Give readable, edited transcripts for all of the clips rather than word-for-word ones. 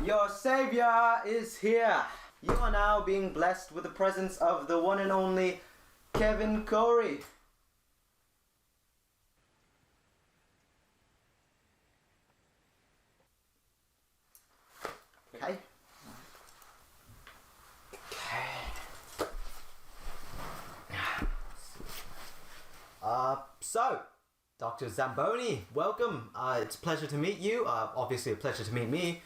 Your savior is here. You are now being blessed with the presence of the one and only Kevin Corey. Okay. So, Dr. Zamboni, welcome. It's a pleasure to meet you. Obviously a pleasure to meet me.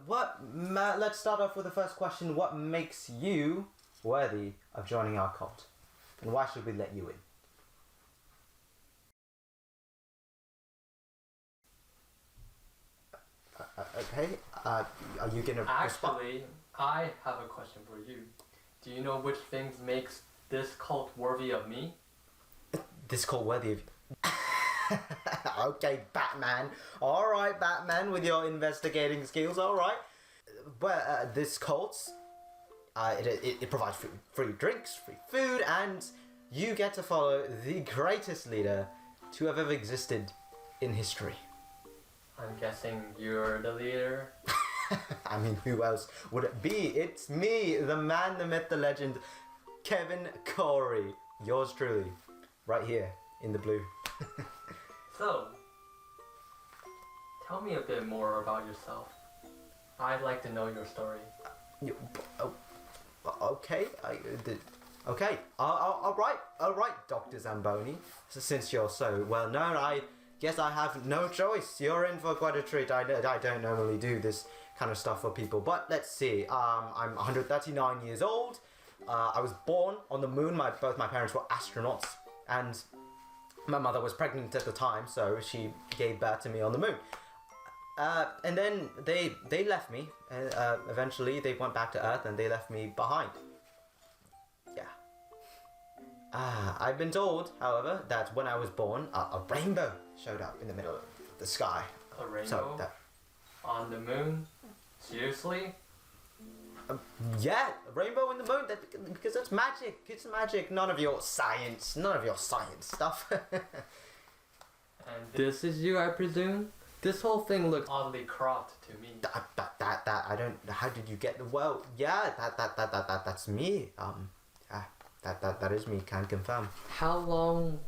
Let's start off with the first question. What makes you worthy of joining our cult? And why should we let you in? Okay. Are you gonna respond? Actually, I have a question for you. Do you know which things makes this cult worthy of me? This cult worthy of you. Okay, Batman. Alright, Batman, with your investigating skills, alright. Well, this cult, it provides free drinks, free food, and you get to follow the greatest leader to have ever existed in history. I'm guessing you're the leader. I mean, who else would it be? It's me, the man, the myth, the legend, Kevin Corey. Yours truly, right here in the blue. So, tell me a bit more about yourself. I'd like to know your story. Okay, okay. All right, Dr. Zamboni. So since you're so well known, I guess I have no choice. You're in for quite a treat. I don't normally do this kind of stuff for people, but let's see. I'm 139 years old. I was born on the moon. Both my parents were astronauts, and my mother was pregnant at the time, so she gave birth to me on the moon. And then they left me. Eventually, they went back to Earth, and they left me behind. Yeah. I've been told, however, that when I was born, a rainbow showed up in the middle of the sky. A rainbow? So on the moon? Seriously? Yeah, a rainbow in the moon. Because that's magic. It's magic. None of your science stuff. And this is you, I presume? This whole thing looks oddly cropped to me. I don't. How did you get the? Well, yeah, that's me. Yeah, that is me. Can confirm. How long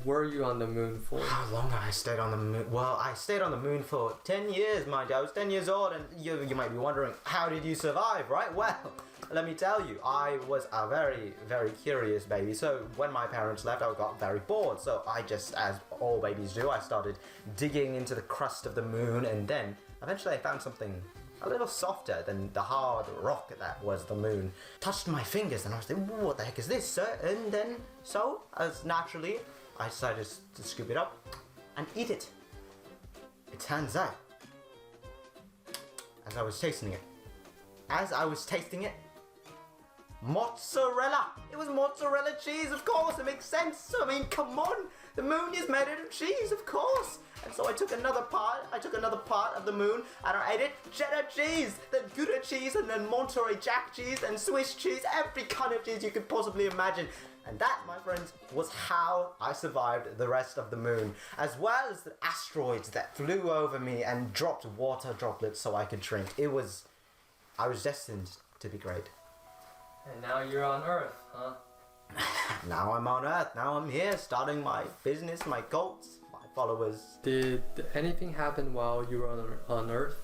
were you on the moon for? How long I stayed on the moon? Well, I stayed on the moon for 10 years, mind you. I was 10 years old, and you might be wondering, how did you survive, right? Well, let me tell you, I was a very, very curious baby. So when my parents left, I got very bored. So I just, as all babies do, I started digging into the crust of the moon, and then eventually I found something a little softer than the hard rock that was the moon. Touched my fingers, and I was like, what the heck is this, sir? And then, so, as naturally, I decided to scoop it up and eat it. It turns out, as I was tasting it, mozzarella! It was mozzarella cheese, of course, it makes sense. I mean, come on, the moon is made out of cheese, of course. And so I took another part of the moon, and I ate it, cheddar cheese, then Gouda cheese, and then Monterey Jack cheese, and Swiss cheese, every kind of cheese you could possibly imagine. And that, my friends, was how I survived the rest of the moon, as well as the asteroids that flew over me and dropped water droplets so I could drink. I was destined to be great. And now you're on Earth, huh? Now I'm on Earth. Now I'm here, starting my business, my cults, my followers. Did anything happen while you were on Earth?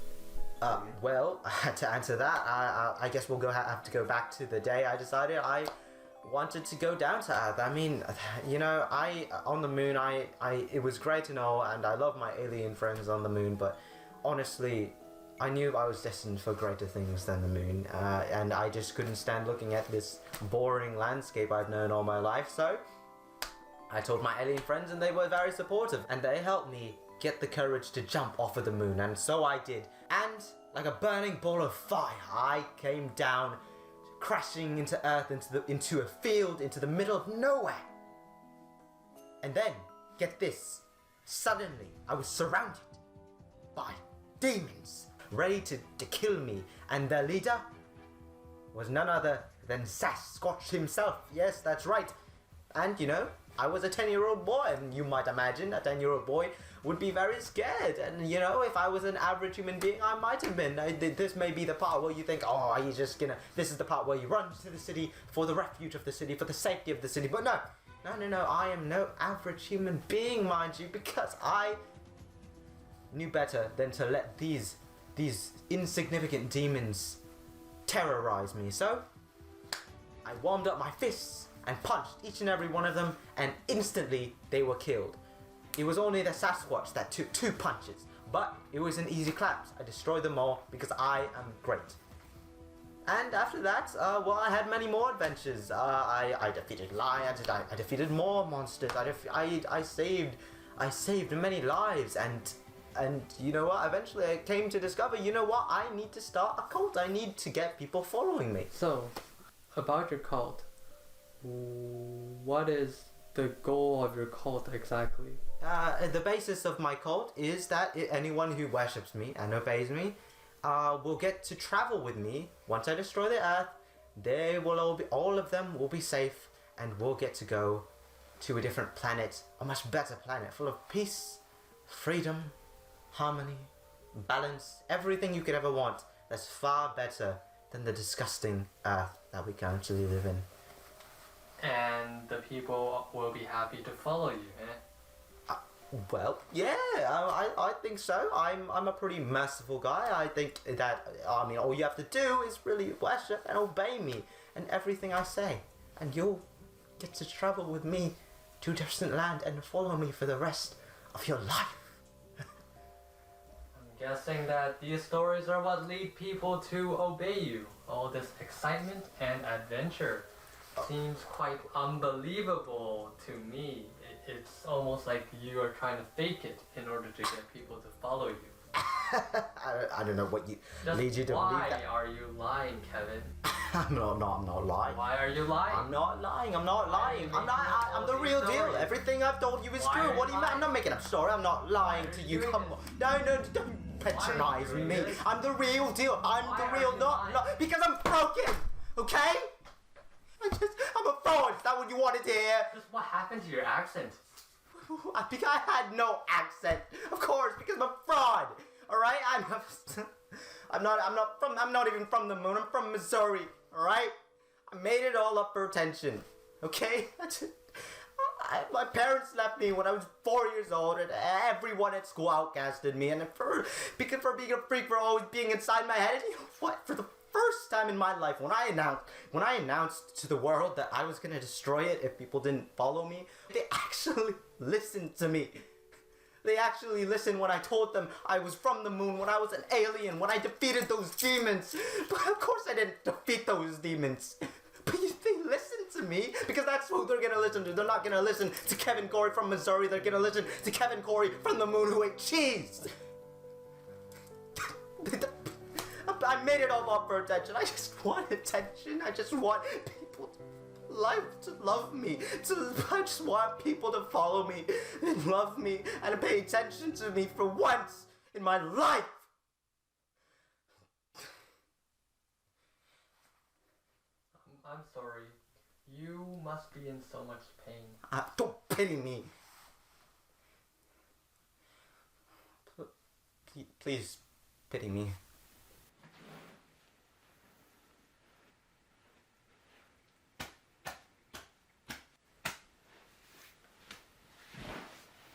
Well, to answer that, I guess we'll have to go back to the day I decided I wanted to go down to Earth. I mean, you know, on the moon, it was great and all, and I love my alien friends on the moon, but honestly, I knew I was destined for greater things than the moon, and I just couldn't stand looking at this boring landscape I've known all my life, so I told my alien friends, and they were very supportive, and they helped me get the courage to jump off of the moon, and so I did. And like a burning ball of fire, I came down, crashing into Earth, into a field, into the middle of nowhere. And then, get this, suddenly I was surrounded by demons, ready to kill me, and their leader was none other than Sasquatch himself. Yes, that's right. And you know, I was a 10-year-old boy, and you might imagine a 10-year-old boy would be very scared. And you know, if I was an average human being, I might have been. This may be the part where you think, oh, are you just gonna? This is the part where you run to the city for the refuge of the city, for the safety of the city. But no. I am no average human being, mind you, because I knew better than to let these insignificant demons terrorize me. So I warmed up my fists and punched each and every one of them, and instantly they were killed. It was only the Sasquatch that took 2 punches, but it was an easy collapse. I destroyed them all because I am great. And after that, I had many more adventures. I defeated lions. I defeated more monsters. I saved many lives, and you know what? Eventually, I came to discover, you know what? I need to start a cult. I need to get people following me. So, about your cult, what is the goal of your cult exactly? The basis of my cult is that anyone who worships me and obeys me will get to travel with me. Once I destroy the earth, they will all of them will be safe, and we'll get to go to a different planet, a much better planet, full of peace, freedom, harmony, balance, everything you could ever want. That's far better than the disgusting earth that we currently live in. And the people will be happy to follow you, eh? Well, yeah, I think so. I'm a pretty merciful guy. I think that, all you have to do is really worship and obey me and everything I say, and you'll get to travel with me to a distant land and follow me for the rest of your life. I'm guessing that these stories are what lead people to obey you. All this excitement and adventure seems quite unbelievable to me. It's almost like you are trying to fake it in order to get people to follow you. I don't know what leads you to believe that. Why are you lying, Kevin? I'm not lying. Why are you lying? I'm not lying. I'm the real deal. Everything I've told you is true. What do you mean? I'm not making up story. I'm not lying to you. Come on. No, don't patronize me. I'm the real deal. I'm the real, not because I'm broken. Okay? I'm a fraud. Is that what you wanted to hear? Just what happened to your accent? Because I had no accent. Of course, because I'm a fraud. All right? I'm not even from the moon. I'm from Missouri. All right? I made it all up for attention. Okay? My parents left me when I was 4 years old, and everyone at school outcasted me. And for being a freak, for always being inside my head, and you know what? For the first time in my life, when I announced to the world that I was gonna destroy it if people didn't follow me, they actually listened to me. They actually listened when I told them I was from the moon, when I was an alien, when I defeated those demons. But of course I didn't defeat those demons. But they listened to me because that's who they're gonna listen to. They're not gonna listen to Kevin Corey from Missouri. They're gonna listen to Kevin Corey from the moon who ate cheese. I made it all up for attention. I just want attention. I just want people to love me. I just want people to follow me and love me and pay attention to me for once in my life. I'm sorry. You must be in so much pain. Don't pity me. Please pity me.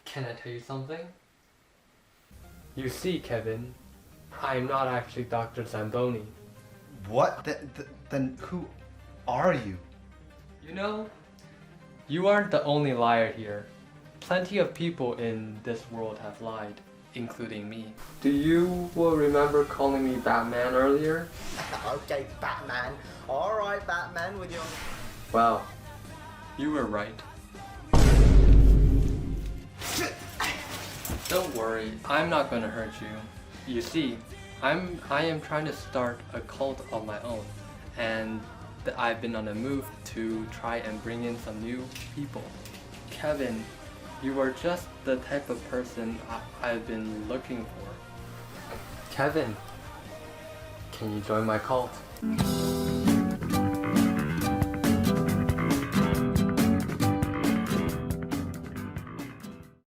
Can I tell you something? You see, Kevin, I am not actually Dr. Zamboni. What? Then who are you? You know, you aren't the only liar here. Plenty of people in this world have lied, including me. Do you remember calling me Batman earlier? Okay, Batman. Alright, Batman, with your... Well, you were right. Don't worry, I'm not gonna hurt you. You see, I am trying to start a cult of my own, and I've been on a move to try and bring in some new people. Kevin, you are just the type of person I've been looking for. Kevin, can you join my cult?